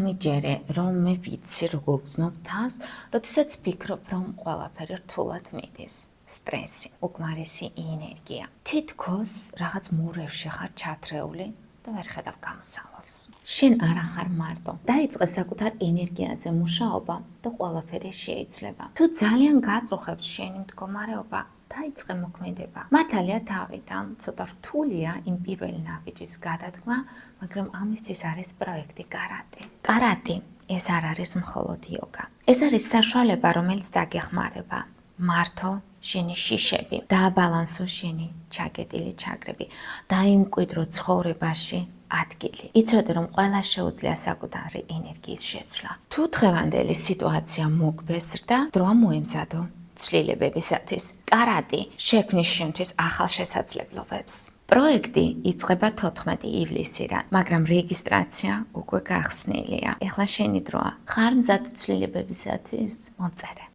გამიჯერე, რომ მე ვიცი როგორ გზნობ თავს, როდესაც ფიქრობ, რომ ყველაფერი რთულად მიდის. სტრესი, უკმარისი ენერგია. თითქოს რაღაც მურევში ხარ ჩათრეული და ვერ ხედავ გამოსავალს. შენ არ ახარ მარტო. დაიწყე საკუთარ ენერგიაზე მუშაობა და ყველაფერი შეიძლება. თუ ძალიან გაწუხებს შენი მდგომარეობა, დაიწყე მოქმედება. მართალია თავიდან ცოტა რთულია იმ პირველი ნაბიჯის გადადგმა, მაგრამ ამისთვის არის პროექტი კარატე. კარატე ეს არ არის მხოლოდ იოგა. ეს არის საშუალება, რომელიც დაგეხმარება. მართო შენი შიშები, დააბალანსო შენი ჩაკეტილი ჩაგრები, დაიმკვიდრო ცხოვრებაში ადგილი. იცოდე, რომ ყველა შეუძლია საკუთარი ენერგიის შეცვლა. თუ დღევანდელი სიტუაცია მოგბეზრდა, დროა მოემზადო ცვლილებებისათვის. კარატე შექმნის შენთვის ახალ შესაძლებლობებს. პროექტი იწყება 14 ივლისიდან, მაგრამ რეგისტრაცია უკვე გახსნილია. ეხლა შენი დროა. ხარ მზად ცვლილებებისათვის? მომწერე.